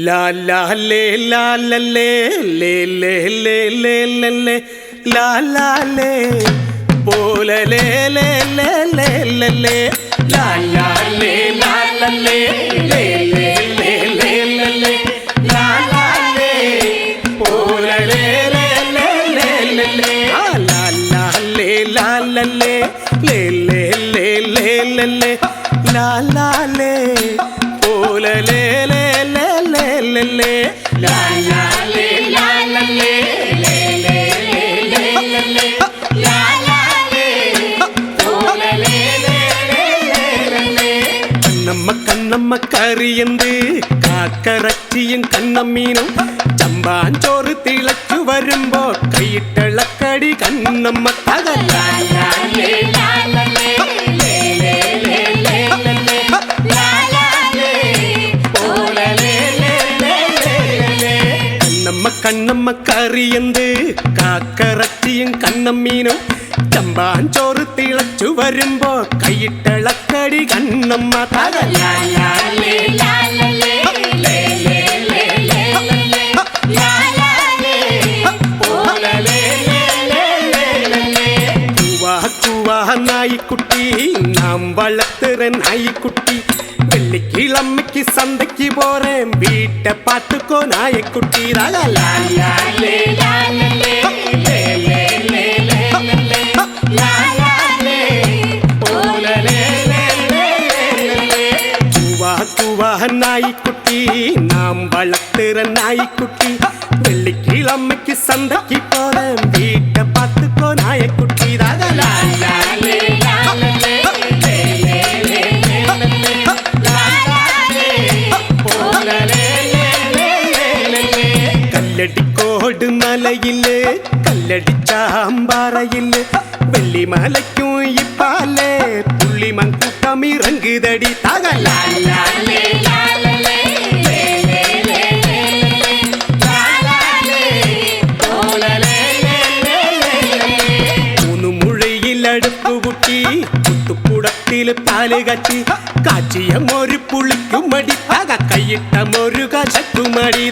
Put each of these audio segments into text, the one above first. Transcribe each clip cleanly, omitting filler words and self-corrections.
ലാ ലാ ലേ ലാ ലേ ലേ ലേ ലേ ലേ ലേ ലേ ലാ ലാ ലേ പോല ലേ ലേ ലേ ലേ ലേ ലേ ലാ ലാ ലേ ലാ ലേ ലേ ലേ ലേ ലേ ലേ ലേ ലാ ലാ ലേ പോല ലേ ലേ ലേ ലേ ലേ ലേ ലാ ലാ ലേ ലാ ലേ ലേ ലേ ലേ ലേ ലേ ലേ ലാ ലാ ലേ പോല ലേ ലേ ലേ ലേ ലേ ലാ ലാ ലേ ലാ ലേ ലേ ലേ ലേ ലേ ലേ ലാ ലാ ലേ പോല ലേ ലേ ലേ ലേ ലേ കണ്ണമ്മ കണ്ണമ്മ കറിയന്ത് കാക്കറച്ചിയും കണ്ണമ്മീനും ചമ്പാഞ്ചോറ് തിളച്ചു വരുമ്പോ കൈയിട്ടിളക്കടി കണ്ണമ്മ തകല ലാ ലേ ലാ ലേ ലേ ലേ ലേ ലേ ലേ ലാ ലാ ലേ പോല ലേ ലേ ലേ ലേ കണ്ണമ്മ കണ്ണമ്മ കറിയന്ത് കാക്കറച്ചിയും കണ്ണമ്മീനും ചമ്പാഞ്ചോറ് തിളച്ചു വരുമ്പോ കൈയിട്ടിളക്കടി കണ്ണമ്മ തകല ലാ ലേ ലാ ലേ ലേ ലേ ലേ ലേ ലാ ലാ ലേ പോല ലേ ലേ ലേ ലേ ലേ കുവാ കുവാ നായിക്കുട്ടി നാം വളർത്തുற നായിക്കുട്ടി வெள்ளிக்கிழமைக்கு சந்தைக்கு போறேன் வீட்டை பார்த்துக்கோ நாயக்குட்டி லாலா லாலா லே லாலா லே லே லே லே லே லே லாலா லே போல லே லே லே லே குவா குவா நாய்க்குட்டி நாம் வளர்த்துற நாய்க்குட்டி வெள்ளிக்கிழமைக்கு சந்தைக்கு போறேன் வீட்டை பார்த்துக்கோ நாயக்குட்டி லாலா லாலா லே லாலா லே லே லே லே லே കല്ലടിക്കോട് മലയില് കല്ലടിച്ചാമ്പാറയില് വെള്ളിമലയ്ക്കും ഇപ്പാലേ പുള്ളിമൺ കൂട്ടം ഇറങ്ങുതടി തകലാലേ മൂന്നു മുഴയിലടുപ്പ് കുട്ടി കുത്തുക്കുടത്തില് പാല് കാച്ചി കാച്ചിയ മൊരു പുളിക്കുമടി തക കൈയിട്ട മൊരു കശക്കുമടി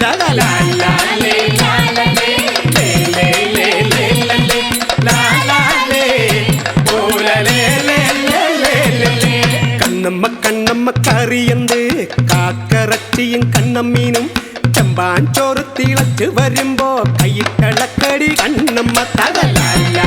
കണ്ണമ്മ കണ്ണമ്മ കറിയന്ത് കാക്കറച്ചിയും കണ്ണമ്മീനും ചമ്പാഞ്ചോറ് തിളച്ച് വരുമ്പോ കൈയിട്ടളക്കടി കണ്ണമ്മ തകലാലേ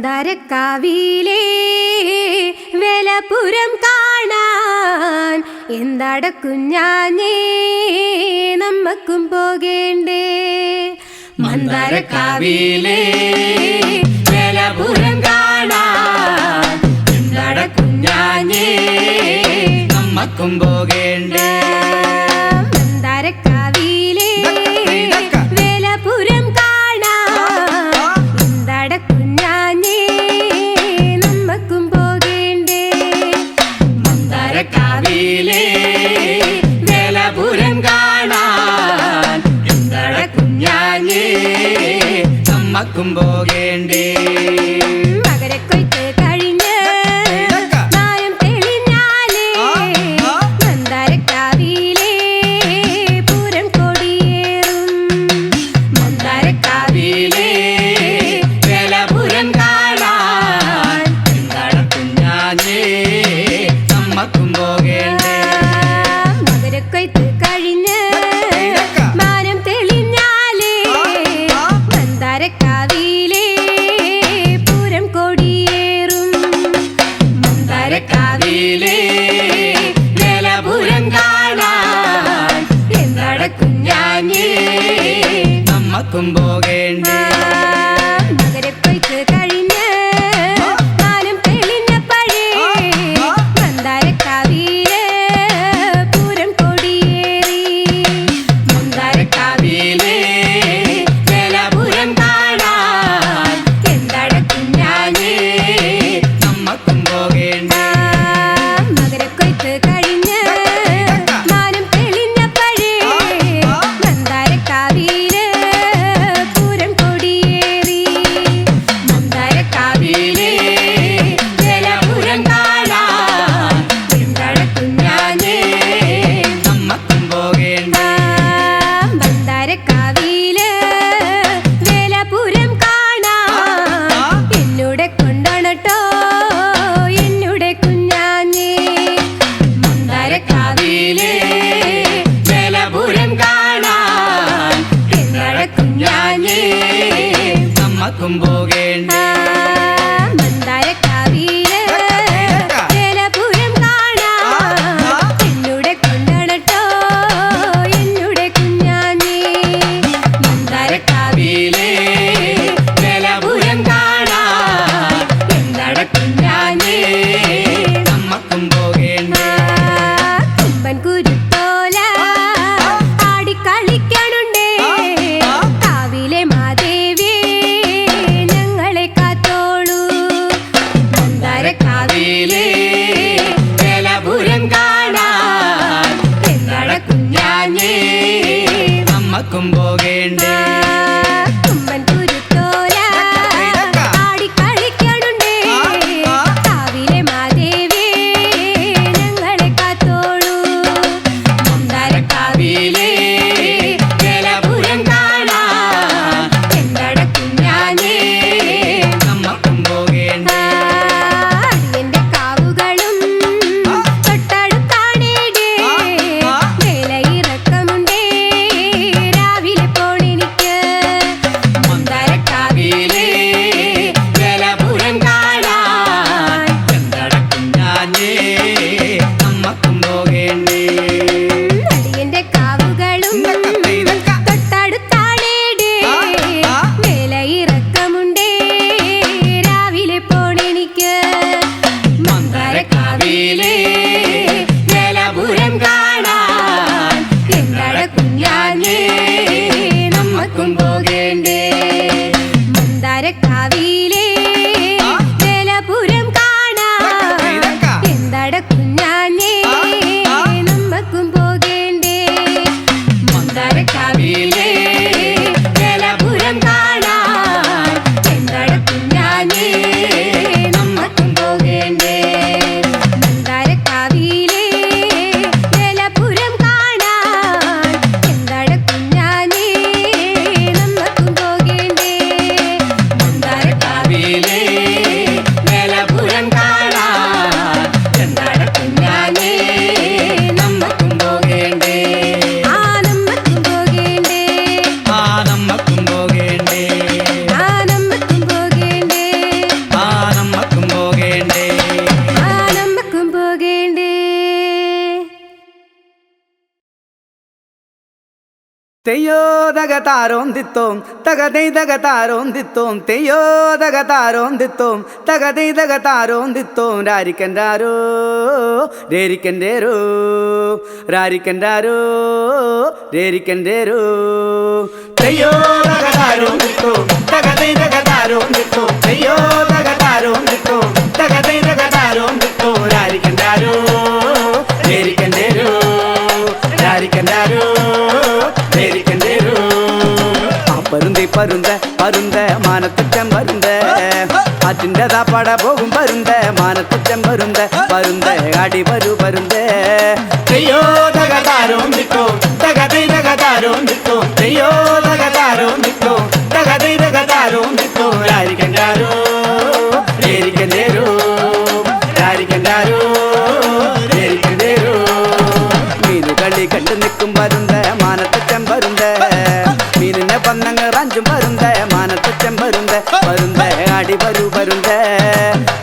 മന്ദാരക്കാവിലെ വേലപുരം കാണാൻ എന്താട കുഞ്ഞാഞ്ഞേ നമ്മക്കും പോകേണ്ടേ മന്ദാരക്കാവിലെ വേലപുരം കാണാൻ എന്താട കുഞ്ഞാഞ്ഞേ നമ്മക്കും പോകേണ്ടേ മന്ദാരക്കാവിലെ വേലപുരം വേലപുരം കാണാൻ എന്താട കുഞ്ഞാഞ്ഞേ നമ്മക്കും പോകേണ്ടേ മകരക്കൊയ്ത്ത് കഴിഞ്ഞ് നായം തെളിഞ്ഞാലേ മന്ദാരക്കാവിലെ പൂരം കൊടിയേറും മന്ദാരക്കാവിലെ വേലപുരം കാണാൻ എന്താട കുഞ്ഞാഞ്ഞേ നമ്മക്കും പോകേണ്ടേ മകരക്കൊയ്ത്ത് കഴിഞ്ഞ് കുഞ്ഞാഞ്ഞേ നമ്മക്കും പോകേണ്ടേ മകരക്കൊയ്ത്ത് കഴിഞ്ഞ് മാനം തെളിഞ്ഞപ്പഴേ മന്ദാരക്കാവിലെ പൂരം കൊടിയേറി മന്ദാരക്കാവിലെ വേലപുരം കാണാൻ എന്താട കുഞ്ഞാഞ്ഞേ നമ്മക്കും പോകേണ്ടേ മകരക്കൊയ്ത്ത് കഴിഞ്ഞ് മാനം തെളിഞ്ഞപ്പഴേ മന്ദാരക്കാവിലെ പൂരം കൊടിയേറി മന്ദാരക്കാവിലെ വേലപുരം കാണാൻ എന്താട കുഞ്ഞാഞ്ഞേ നമ്മക്കും പോകേണ്ടേ മന്ദാരക്കാവിലെ വേലപുരം കാണാൻ എന്നോടെ കൊണ്ടോണട്ടോ എന്നോടെ കുഞ്ഞാഞ്ഞേ മന്ദാരക്കാവിലെ വേലപുരം കാണാൻ എന്താട കുഞ്ഞാഞ്ഞേ നമ്മക്കും പോകേണ്ടേ മന്ദാരക്കാവിലെ വേലപുരം കാണാൻ എന്നോടെ കൊണ്ടോണട്ടോ എന്നോടെ കുഞ്ഞാഞ്ഞേ മന്ദാരക്കാവിലെ വേലപുരം കാണാൻ എന്താട കുഞ്ഞാഞ്ഞേ നമ്മക്കും പോകേണ്ടേ കുമ്പൻ കുരുത്തോല ആടിക്കളിക്കണുണ്ടേ കാവിലെ മാദേവി ഞങ്ങളെ കാത്തോളൂ മന്ദാരക്കാവിലെ വേലപുരം കാണാൻ എന്താട കുഞ്ഞാഞ്ഞേ നമ്മക്കും പോകേണ്ടേ കുമ്പൻ കുരുത്തോല ആടിക്കളിക്കണുണ്ടേ കാവിലെ മാദേവി ഞങ്ങളെ കാത്തോളൂ മന്ദാരക്കാവിലെ വേലപുരം കാണാൻ എന്താട കുഞ്ഞാഞ്ഞേ നമ്മക്കും പോകേണ്ടേ അടിയന്റെ കാവുകളും തൊട്ടടുത്താണേടേ വേലയിറക്കമുണ്ടേ രാവിലെ പോണെനിക്ക് മന്ദാരക്കാവിലെ വേലപുരം കാണാൻ എന്താട കുഞ്ഞാഞ്ഞേ നമ്മക്കും പോകേണ്ടേ അടിയന്റെ കാവുകളും തൊട്ടടുത്താണേടേ വേലയിറക്കമുണ്ടേ രാവിലെ പോണെനിക്ക് മന്ദാരക്കാവിലെ വേലപുരം കാണാൻ എന്താട കുഞ്ഞാഞ്ഞേ നമ്മക്കും പോകേണ്ടേ മന്ദാരക്കാവിലെ വേലപുരം കാണാൻ എന്താട കുഞ്ഞാഞ്ഞേ നമ്മക്കും പോകേണ്ടേ മന്ദാരക്കാവിലെ വേലപുരം കാണാൻ എന്താട കുഞ്ഞാഞ്ഞേ നമ്മക്കും പോകേണ്ടേ മന്ദാരക്കാവിലെ വേലപുരം കാണാൻ എന്താട കുഞ്ഞാഞ്ഞേ നമ്മക്കും പോകേണ്ടേ മന്ദാരക്കാവിലെ വേലപുരം കാണാൻ എന്താട കുഞ്ഞാഞ്ഞേ നമ്മക്കും പോകേണ്ടേ ആ നമ്മക്കും പോകേണ്ടേ ആ നമ്മക്കും പോകേണ്ടേ ആ നമ്മക്കും പോകേണ്ടേ ആ നമ്മക്കും പോകേണ്ടേ ആ നമ്മക്കും പോകേണ്ടേ തെയ്യോ തകതാരോം ദിത്തോം തകതൈ തകതാരോം ദിത്തോം തെയ്യോ തകതാരോം ദിത്തോം തകതൈ തകതാരോം ദിത്തോം രാരിക്കൻഡാരോ രേരിക്കൻഡേരോ രാരിക്കൻഡാരോ രേരിക്കൻഡേരോ തെയ്യോ തകതാരോം ദിത്തോം തകതൈ തകതാരോം ദിത്തോം തെയ്യോ തകതാരോം ദിത്തോം തകതൈ തകതാരോം ദിത്തോം രാരിക്കൻഡാരോ രേരിക്കൻഡേരോ രാരിക്കൻഡാരോ പരുന്തി പരുന്ത പരുന്ത മാനത്തുറ്റം പരുന്ത ആറ്റിൻ്റെ താപ്പാട പോകും പരുന്ത മാനത്തുറ്റം പരുന്ത പരുന്ത അടി വരൂ പരുന്ത തെയ്യോ തകതാരോം ദിക്കോ തകതൈ തകതാരോം ദിക്കോ തെയ്യോ തകതാരോം ദിക്കോ തകതൈ തകതാരോം ദിക്കോ രാരിക്കൻഡാരോ രേരിക്കൻഡേരോ രാരിക്കൻഡാരോ രേരിക്കൻഡേരോ മീനുകളി കണ്ടു നിൽക്കും പരുന്ത മാനത്തുറ്റം പരുന്ത മീനിനെ പന്നങ്ങ് റാഞ്ചും പരുന്ത മാനത്തുറ്റം പരുന്ത പരുന്ത അടി വരൂ പരുന്ത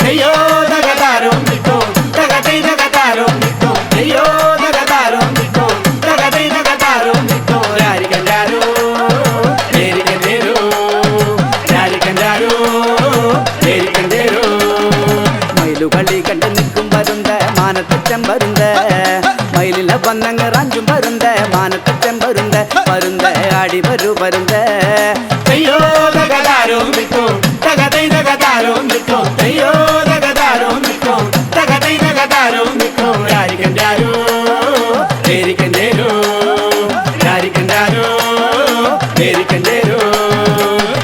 തെയ്യോ തകതാരോം ദിക്കോ തകതൈ തകതാരോം ദിക്കോ തെയ്യോ തകതാരോം ദിക്കോ തകതൈ തകതാരോം ദിക്കോ ചെമ്പരുന്ത പരുന്ത ആടി വരൂ പരുന്ത അയ്യോ തകതാരോ നിൽക്കോ തകതൈ തകതാരോ നിൽക്കോ അയ്യോ തകതാരോ നിൽക്കോ തകതൈ തകതാരോ നിൽക്കോ രാരിക്കണ്ടാരോ നേരിക്കണ്ടേരോ രാരിക്കണ്ടാരോ നേരിക്കണ്ടേരോ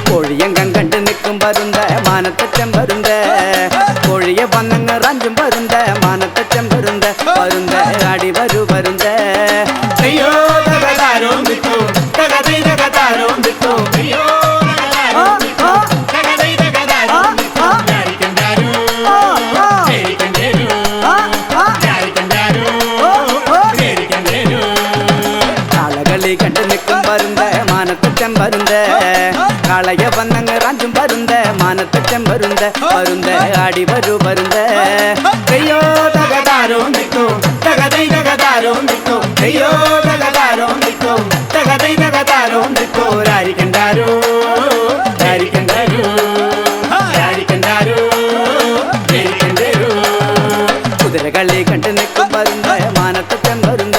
കോഴിയങ്കം കണ്ട് നിൽക്കും പരുന്ത മാനത്തെ ചെമ്പരുന്ത കോഴിയെ വന്നങ്ങ് റഞ്ചും പരുന്ത മാനത്തെ ചെമ്പരുന്ത പരുന്ത ആടി വരൂ പരുന്ത അയ്യോ തകതാരോ നിൽക്കോ തകതൈ തകതാരോ നിൽക്കോ അയ്യോ തകതൈ തകതാരോ നിൽക്കോ രാരിക്കണ്ടാരോ നേരിക്കണ്ടേരോ രാരിക്കണ്ടാരോ നേരിക്കണ്ടേരോ കാളകളി കണ്ട് നിൽക്കും പരുന്ത മാനത്തെ ചെമ്പരുന്ത കാളയെ വന്നങ്ങ് റഞ്ചും പരുന്ത മാനത്തെ ചെമ്പരുന്ത പരുന്ത ആടി വരൂ പരുന്ത അയ്യോ തകതാരോ നിൽക്കോ തകതൈ തകതാരോ നിൽക്കോ അയ്യോ തകതാരോ നിൽക്കോ തകതൈ തകതാരോ നിൽക്കോ രാരിക്കണ്ടാരോ രാരിക്കണ്ടാരോ രാരിക്കണ്ടാരോ നേരിക്കണ്ടേരോ കുതിരകളി കണ്ട് നിൽക്കും പരുന്ത മാനത്തെ ചെമ്പരുന്ത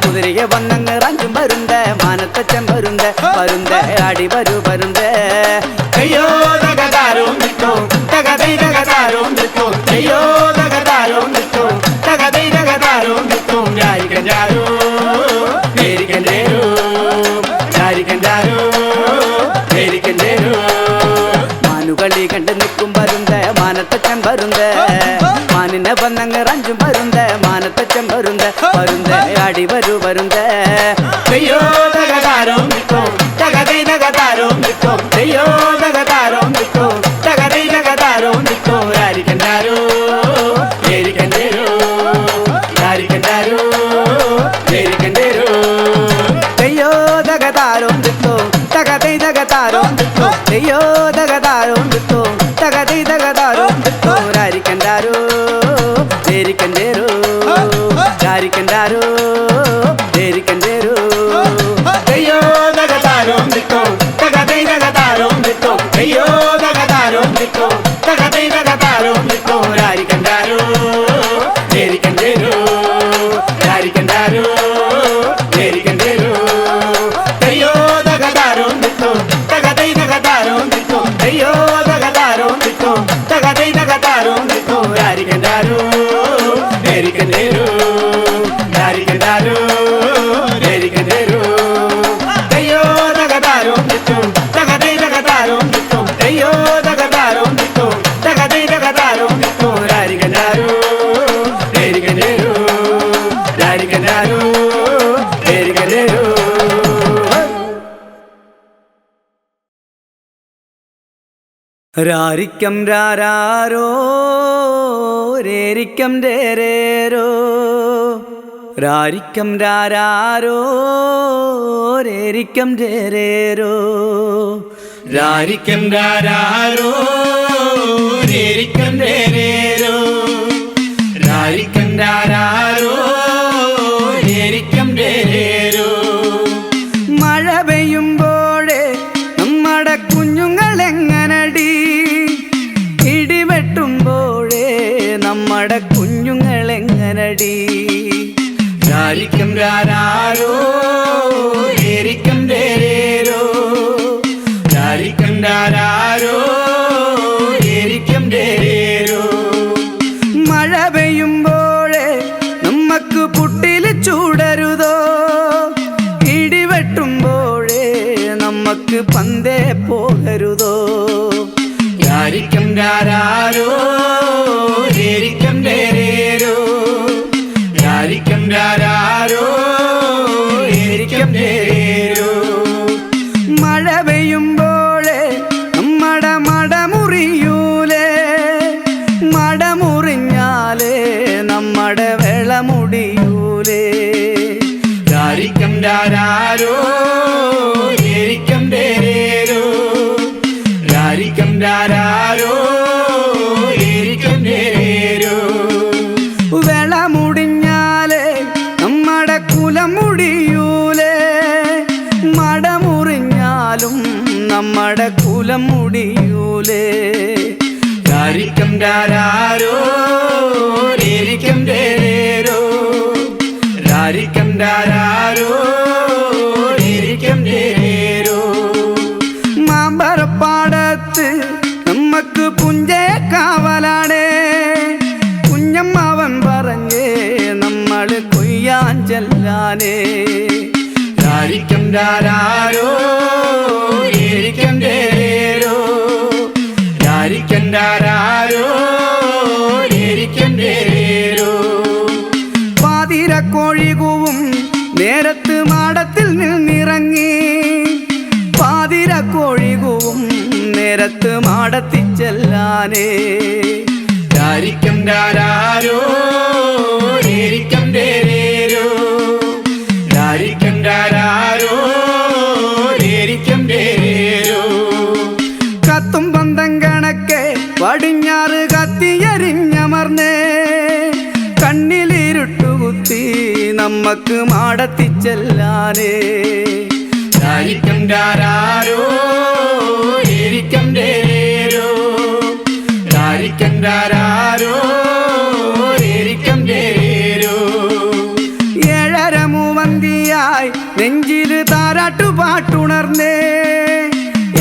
കുതിരയെ വന്നങ്ങ് റഞ്ചും പരുന്ത മാനത്തെ ചെമ്പരുന്ത പരുന്ത ആടി വരൂ പരുന്ത അയ്യോ തകതാരോ നിൽക്കോ തകതൈ തകതാരോ നിൽക്കോ അയ്യോ തകതാരോ നിൽക്കോ തകതൈ തകതാരോ നിൽക്കോ രാരിക്കണ്ടാരോ നേരിക്കണ്ടേരോ രാരിക്കണ്ടാരോ നേരിക്കണ്ടേരോ മാനുകളി കണ്ട് നിൽക്കും പരുന്ത മാനത്തെ ചെമ്പരുന്ത മാനിനെ വന്നങ്ങ് റഞ്ചും പരുന്ത മാനത്തെ ചെമ്പരുന്ത പരുന്ത ആടി വരൂ പരുന്ത അയ്യോ തകതാരോ നിൽക്കോ തകതൈ തകതാരോ നിൽക്കോ അയ്യോ തകതാരോ നിൽക്കോ തകതൈ തകതാരോ നിൽക്കോ രാരിക്കണ്ടാരോ നേരിക്കണ്ടേരോ രാരിക്കണ്ടാരോ നേരിക്കണ്ടേരോ അയ്യോ തകതാരോ നിൽക്കോ തകതൈ തകതാരോ നിൽക്കോ അയ്യോ തകതാരോ നിൽക്കോ തകതൈ തകതാരോ നിൽക്കോ രാരിക്കണ്ടാരോ നേരിക്കണ്ടേരോ രാരിക്കണ്ടാരോ നേരിക്കണ്ടേരോ അയ്യോ തകതാരോ നിൽക്കോ തകതൈ തകതാരോ നിൽക്കോ അയ്യോ തകതാരോ നിൽക്കോ തകതൈ തകതാരോ നിൽക്കോ രാരിക്കണ്ടാരോ നേരിക്കണ്ടേരോ രാരിക്കണ്ടാരോ നേരിക്കണ്ടേരോ അയ്യോ തകതാരോ നിൽക്കോ തകതൈ തകതാരോ നിൽക്കോ അയ്യോ തകതാരോ നിൽക്കോ തകതൈ തകതാരോ നിൽക്കോ രാരിക്കണ്ടാരോ നേരിക്കണ്ടേരോ രാരിക്കണ്ടാരോ നേരിക്കണ്ടേരോ അയ്യോ തകതാരോ നിൽക്കോ തകതൈ തകതാരോ നിൽക്കോ അയ്യോ തകതാരോ നിൽക്കോ തകതൈ തകതാരോ നിൽക്കോ രാരിക്കണ്ടാരോ നേരിക്കണ്ടേരോ രാരിക്കണ്ടാരോ നേരിക്കണ്ടേരോ രാരിക്കം രാരാരോ രേരിക്കം രേരേരോ രാരിക്കം രാരാരോ രേരിക്കം രേരേരോ രാരിക്കം രാരാരോ രേരിക്കം രേരേരോ രാരിക്കം രാരാരോ രേരിക്കം രേരേരോ മഴ പെയ്യുമ്പോഴേ നമ്മുടെ കുഞ്ഞുങ്ങളെങ്ങനടി ഇടിവെട്ടുമ്പോഴേ നമ്മുടെ കുഞ്ഞുങ്ങളെങ്ങനടി രാരിക്കം രാരാരോ രേരിക്കം രേരേരോ രാരിക്കം രാരാരോ രേരിക്കം രേരേരോ മഴ പെയ്യുമ്പോഴേ നമ്മക്ക് പുട്ടില് ചൂടരുതോ ഇടിവെട്ടുമ്പോഴേ നമ്മക്ക് പന്തേ പോകരുതോ രാരിക്കം രാരാരോ രേരിക്കം രേരേരോ രാരിക്കം രാരാരോ രേരിക്കം രേരേരോ മഴ പെയ്യുമ്പോഴേ നമ്മടെ മടമുറിയൂലേ മടമുറിഞ്ഞാലേ നമ്മടെ വെളമുടിയൂലേ രാരിക്കം രാരാരോ രേരിക്കം രേരേരോ രാരിക്കം രാരാരോ രേരിക്കം രേരേരോ വെളമുടിഞ്ഞാലേ നമ്മടെ കുലം മുടിയൂലേ മടമുറിഞ്ഞാലും നമ്മടെ കുലം മുടിയൂലേ രാരിക്കം രാരാരോ രേരിക്കം രേരേരോ രാരിക്കം രാരാരോ രാരിക്കും രാരാരോ ഏരിക്കും രേരോ രാരിക്കും രാരാരോ ഏരിക്കും രേരോ പാതിരക്കോഴി കൂവും നേരത്ത് മാടത്തിൽ നിന്നിറങ്ങി പാതിരക്കോഴി കൂവും നേരത്ത് മാടത്തിൽ ചെല്ലാനേ രാരിക്കും രാരാരോ ഏരിക്കും രേരോ രാരിക്കും രാരാരോ ഏരിക്കും രേരോ കത്തും പന്തം കണക്കെ പടിഞ്ഞാറ് കത്തിയരിഞ്ഞമർന്നേ കണ്ണിലിരുട്ടുകുത്തി നമ്മക്ക് മാടത്തിൽ ചെല്ലാനേ രാരിക്കും രാരാരോ ഏരിക്കും രേരോ രാരിക്കും രാരാരോ ഏരിക്കും രേരോ ഏഴര മൂവന്തിയായി നെഞ്ചില് താരാട്ടുപാട്ടുണർന്നേ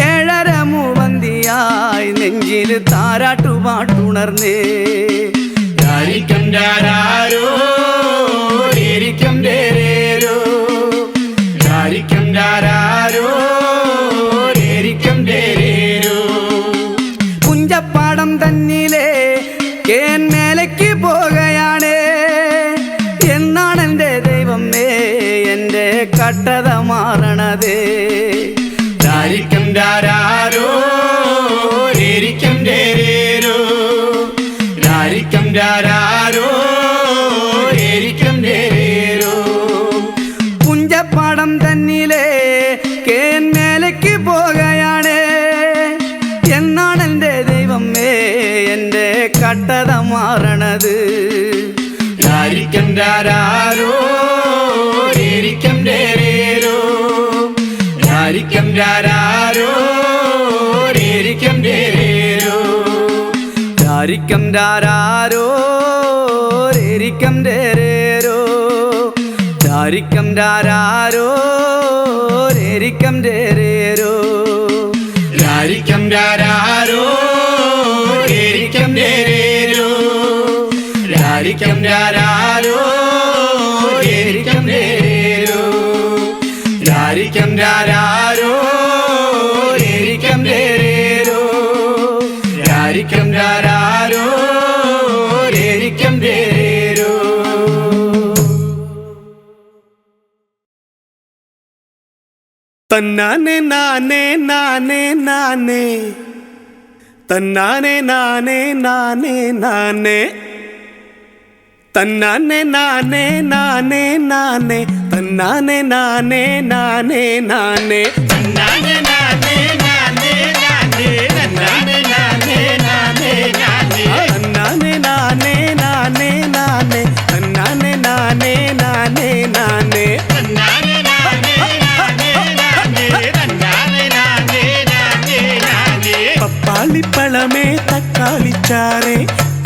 ഏഴര മൂവന്തിയായി നെഞ്ചില് താരാട്ടുപാട്ടുണർന്നേ രാരിക്കും രാരാരോ ഏരിക്കും രേരോ രാരിക്കും രാരാരോ ഏരിക്കും രേരോ പുഞ്ചപ്പാടം തന്നിലെ കേൻ മേലയ്ക്ക് പോകുകയാണ് എന്നാണ് എൻ്റെ ദൈവമേ എൻ്റെ കട്ടത മാറണത് രാരിക്കും രാരാരോ ഏരിക്കും രേരോ രാരിക്കും രാരാരോ ഏരിക്കും രേരോ പുഞ്ചപ്പാടം തന്നിലെ കേൻ മേലയ്ക്ക് പോകുകയാണ് എന്നാണ് എൻ്റെ ദൈവമേ എൻ്റെ കട്ടത മാറണത് രാരിക്കും രാരാരോ ഏരിക്കും രേരോ രാരിക്കും രാരാരോ ഏരിക്കും രേരോ രാരിക്കും രാരാരോ ഏരിക്കും രേരോ രാരിക്കും രാരാരോ ഏരിക്കും രേരോ രാരിക്കും രാരാരോ ഏരിക്കും രേരോ രാരിക്കും രാരാരോ ഏരിക്കും രേരോ രാരിക്കും രാരാരോ ഏരിക്കും രേരോ രാരിക്കും രാരാരോ ഏരിക്കും രേരോ തന്നാനെ നാനേ നാനേ നാനേ തന്നാനെ നാനേ നാനേ നാനേ തന്നാനെ നാനേ നാനേ നാനേ തന്നാനെ നാനേ നാനേ നാനേ തന്നാനെ നാനേ നാനേ നാനേ തന്നാനെ നാനേ നാനേ നാനേ തന്നാനെ നാനേ നാനേ നാനേ തന്നാനെ നാനേ നാനേ നാനേ തന്നാനെ നാനേ നാനേ നാനേ തന്നാനെ നാനേ നാനേ നാനേ പപ്പാളിപ്പഴമേ തക്കാളിച്ചാറേ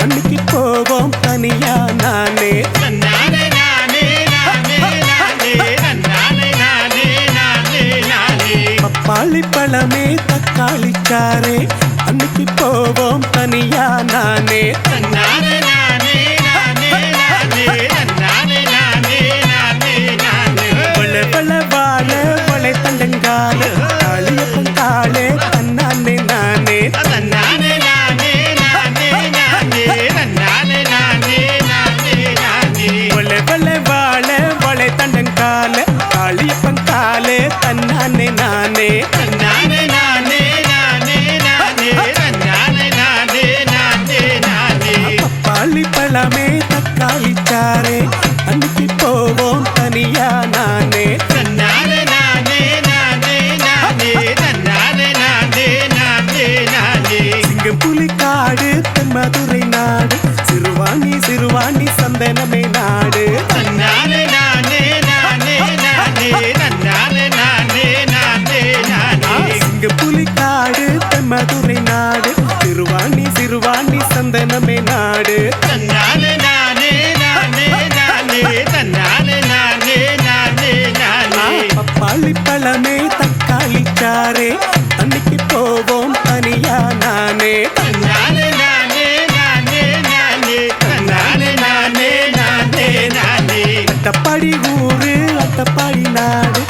അന്നിക്ക് പോவோം തനിയാ നാനേ തന്നാനെ നാനേ നാനേ നാനേ തന്നാനെ നാനേ നാനേ നാനേ പപ്പാളിപ്പഴമേ തക്കാളിച്ചാറേ അന്നിക്ക് പോவோം തനിയാ നാനേ തന്നാനെ നാനേ നാനേ നാനേ തന്നാനെ നാനേ നാനേ നാനേ വള വള വാഴ വള തണ്ടങ്കാല് കാളിയപ്പൻ കാളേ തന്നാനെ നാനേ തന്നാനെ നാനേ നാനേ നാനേ തന്നാനെ നാനേ നാനേ നാനേ വള വള വാഴ വള തണ്ടങ്കാല് കാളിയപ്പൻ കാളേ തന്നാനെ നാനേ തന്നാനെ നാനേ നാനേ നാനേ തന്നാനെ നാനേ നാനേ നാനേ പപ്പാളിപ്പഴമേ തക്കാളിച്ചാറേ അന്നിക്ക് പോவோം തനിയാ നാനേ തന്നാനെ നാനേ നാനേ നാനേ തന്നാനെ നാനേ നാനേ നാനേ സിംഗപ്പുലിക്കാട് തെന്മதுரை നാട് சிறுவாணி சிறுவாணி சந்தனமே நாடு தன்னானே நானே நானே நானே தன்னானே நானே நானே நானே சிங்கப்புலிக்காடு தென்மதுரை நாடு சிறுவாணி சிறுவாணி சந்தனமே நாடு தன்னானே நானே நானே நானே தன்னானே நானே நானே நானே பப்பாளிப்பழமே தக்காளிச்சாரே அன்னைக்கு போவோம் தனியா நானே தன்னானே நானே நானே நானே தன்னானே நானே நானே நானே அட்டப்பாடி ஊரு அட்டப்பாடி நாடு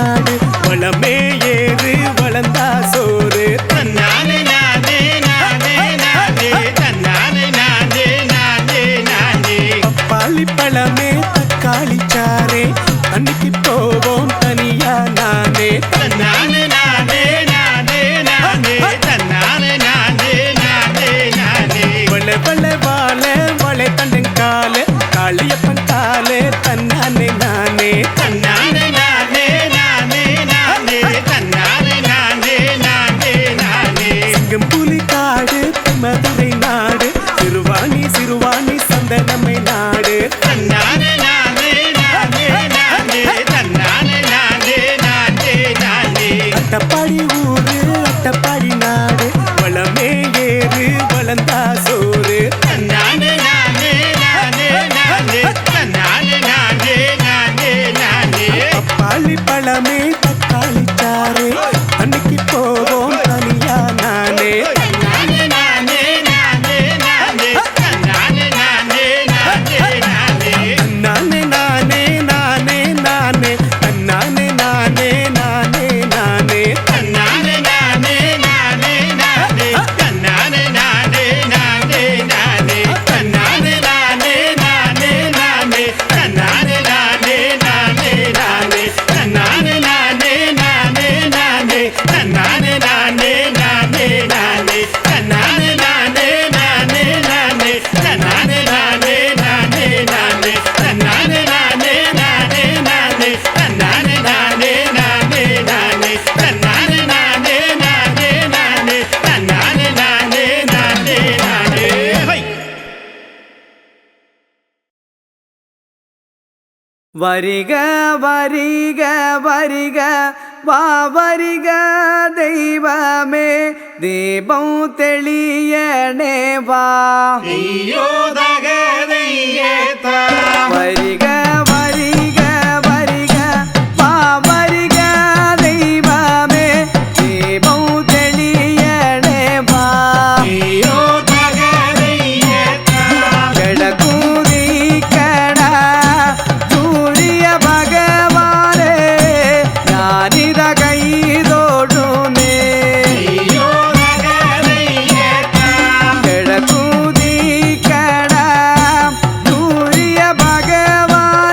நாடு வளமே ஏறு வளர்ந்தா சோறு தன்னானே நானே நானே நானே தன்னானே நானே நானே நானே பப்பாளி பழமே தக்காளி சாரே அன்னைக்கு போவோம் தனியா நானே தன்னானே நானே நானே நானே தன்னானே நானே நானே நானே வள வள வாழ வளை தண்டங்கால காளியப்பன் காலே தன்னானே நானே தன்னானே நானே நானே நானே தன்னானே நானே நானே நானே சிங்கம் புலி காடு மதுரை நாடு சிறுவாணி சிறுவாணி சந்தனமை நாடு தன்னானே நானே நானே நானே தன்னானே நானே நானே நானே அட்டப்பாடி ஊரு அட்டப்பாடி நாடு வளமே ஏறு வளர்ந்தா சோறு தன்னானே நானே நானே நானே தன்னானே நானே நானே நானே பப்பாளி பழமே தக்காளி சாறு அன்னைக்கு போவோம் தனியா நானே தன்னானே நானே நானே நானே தன்னானே நானே நானே நானே நானே நானே நானே நானே நானே நானே நானே நானே தன்னானே நானே நானே நானே தன்னானே நானே நானே நானே தன்னானே நானே நானே நானே தன்னானே நானே நானே நானே தன்னானே நானே நானே நானே தன்னானே நானே நானே நானே தன்னானே நானே நானே நானே தன்னானே நானே நானே நானே தன்னானே நானே நானே நானே தன்னானே நானே நானே நானே தன்னானே நானே நானே நானே தன்னானே நானே நானே நானே ஹை வரிக வரிக வரிக வா வரிக தெய்வமே தீபம் தெளியனே வா ஐயோ தகதையேதா வரிக வரிக வரிக வா வரிக தெய்வமே தீபம் தெளியனே வா ஐயோ தகதையேதா ಕೆಳಕೂದಿ ಕಡ ಸೂರ್ಯ ಭಗವಾನೇ ಜ್ಞಾನಿದ ಕೈದೋಡುನೆ ஐயோ தகதையேதா ಕೆಳಕೂದಿ ಕಡ ಸೂರ್ಯ ಭಗವಾನೇ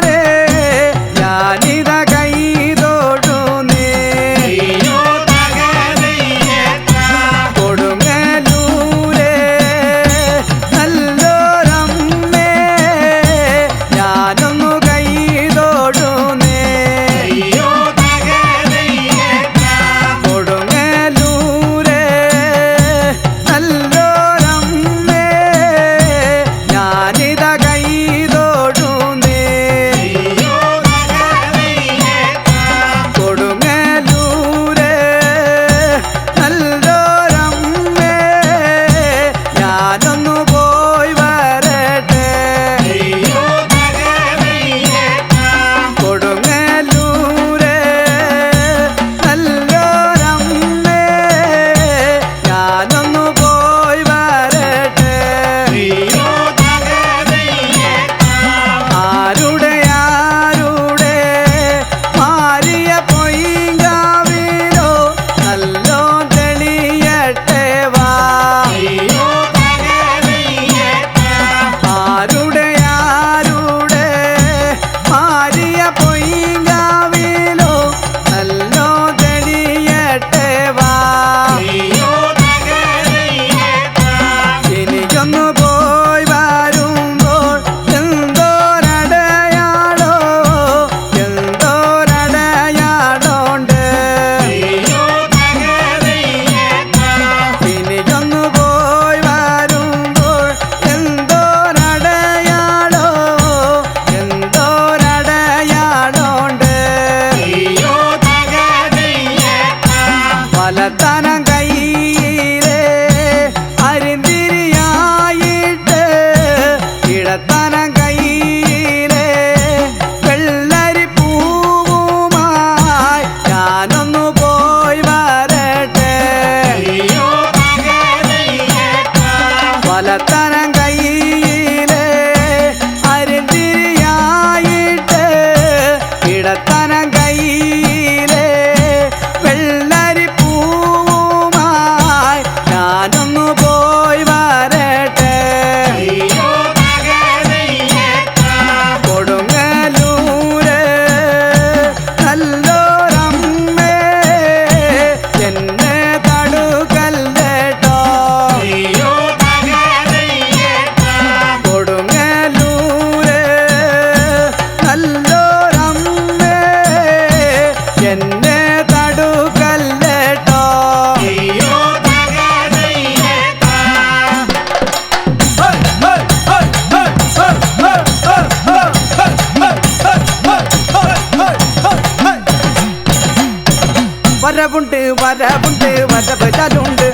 வரவுண்டு வரவுண்டு வரவுண்டு வரவுண்டு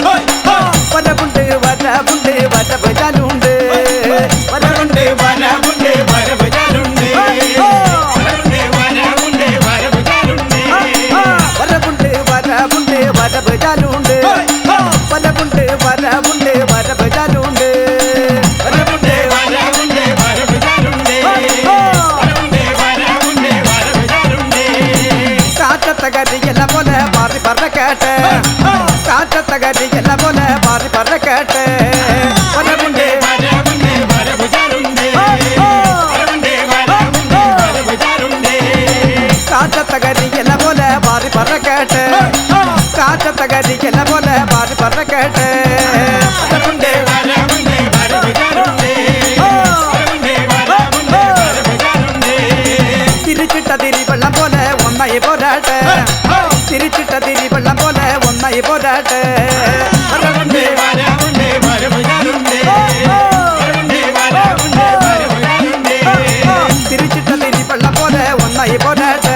வரவுண்டு வரவுண்டு வரவுண்டு வரவுண்டு வரவுஜாலுண்டு வரவுண்டு வரவுண்டு வரவுஜாலுண்டு வரவுண்டு வரவுண்டு வரவுண்டு வரவுண்டு வரவுண்டு வரவுண்டு வரவுண்டு வரவுண்டு வரவுஜாலுண்டு வரவுண்டு வரவுண்டு வரவுஜாலுண்டு காற்றத்தகரி எல்லாம் போல பாரி பற கேட்ட காற்றத்தகரி எல்லாம் போல பாரி பற கேட்ட வரவுண்டு வரவுண்டு வரவுஜாலுண்டு வரவுண்டு வரவுண்டு வரவுஜாலுண்டு காற்றத்தகரி எல்லாம் போல பாரி பற கேட்ட காற்றத்தகரி எல்லாம் போல பாரி பற கேட்ட வரவுண்டு வரவுண்டு வரவுஜாலுண்டு வரவுண்டு வரவுண்டு வரவுஜாலுண்டு തിരിച്ചിട്ട തിരി വെള്ളം പോലെ ഒന്നായി പോരാട്ടെ തിരിച്ചിട്ട തിരി വെള്ളം പോലെ ഒന്നായി പോരാട്ടെ வரவுண்டு வரவுண்டு வரவுஜாலுண்டு வரவுண்டு வரவுண்டு வரவுஜாலுண்டு തിരിച്ചിട്ട തിരി വെള്ളം പോലെ ഒന്നായി പോരാട്ടെ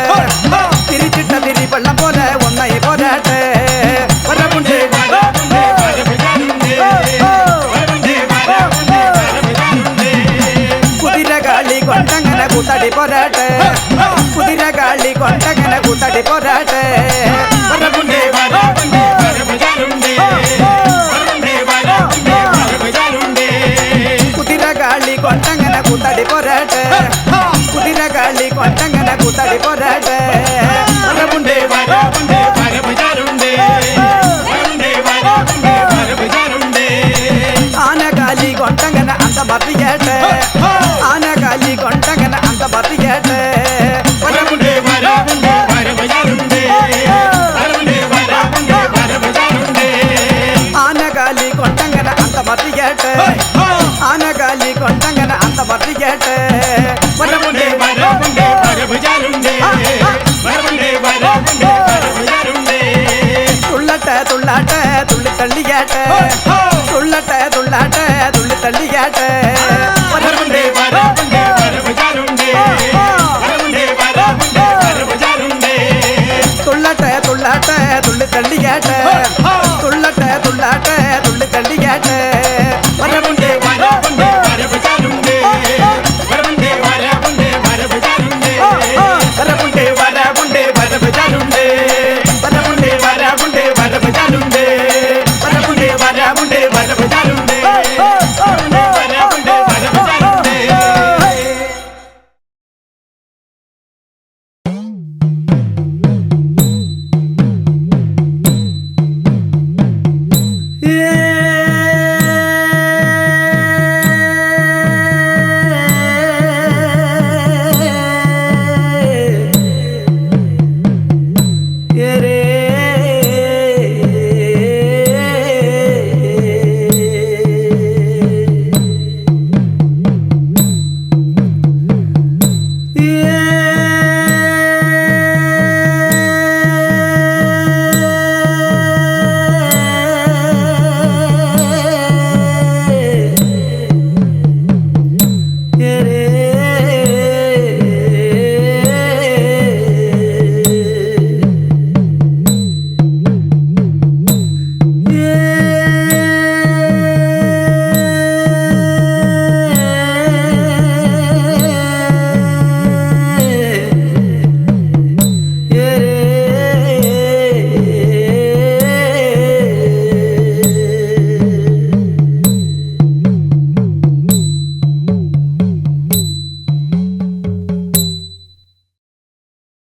തിരിച്ചിട്ട തിരി വെള്ളം പോലെ ഒന്നായി പോരാട്ടെ വരവുണ്ട് வரவுண்டு வரவுஜாலுண்டு வரவுண்டு வரவுண்டு வரவுஜாலுண்டு കുതിരകാളി കൊണ്ടങ്ങനെ കൂത്തടി പോരാട്ടെ കുതിരകാളി കൊണ്ടങ്ങനെ കൂത്തടി പോരാട്ടെ வரவுண்டு வரவுண்டு வரவுஜாலுண்டு வரவுண்டு வரவுண்டு வரவுஜாலுண்டு കുതിരകാളി കൊണ്ടങ്ങനെ കൂത്തടി പോരാട്ടെ കുതിരകാളി കൊണ്ടങ്ങനെ കൂത്തടി പോരാട്ടെ வரவுண்டு வரவுண்டு வரவுஜாலுண்டு வரவுண்டு வரவுண்டு வரவுஜாலுண்டு ആനകാലി കൊണ്ടങ്ങനെ അന്ത മറിയട്ടെ ആനകാലി കൊണ്ടങ്ങനെ അന്ത മറിയട്ടെ வரவுண்டு வரவுண்டு வரவுஜாலுண்டு வரவுண்டு வரவுண்டு வரவுஜாலுண்டு ആനകാലി കൊണ്ടങ്ങനെ അന്ത മറിയട്ടെ ആനകാലി കൊണ്ടങ്ങനെ അന്ത മറിയട്ടെ வரவுண்டு வரவுண்டு வரவுஜாலுண்டு வரவுண்டு வரவுண்டு வரவுஜാലുണ്ട് തുള്ളട്ടെ തുള്ളാട്ടെ തുള്ളി തള്ളിയാട്ടെ തുള്ളട്ടെ തുള്ളാട്ടെ തുള്ളി തള്ളിയാട്ടെ வரவுண்டு வரவுண்டு வரவுஜாலுண்டு வரவுண்டு வரவுண்டு வரவுஜാലുണ്ട് തുള്ളട്ടെ തുള്ളാട്ടെ തുള്ളി തള്ളിയാട്ടെ തുള്ളട്ടെ തുള്ളാട്ടെ തുള്ളി തള്ളിയാട്ടെ வரவுண்டு வரவுண்டு வரவுஜாலுண்டு வரவுண்டு வரவுண்டு வரவுஜாலுண்டு വരവുണ്ട് വരവുണ്ട് വരവുണ്ട്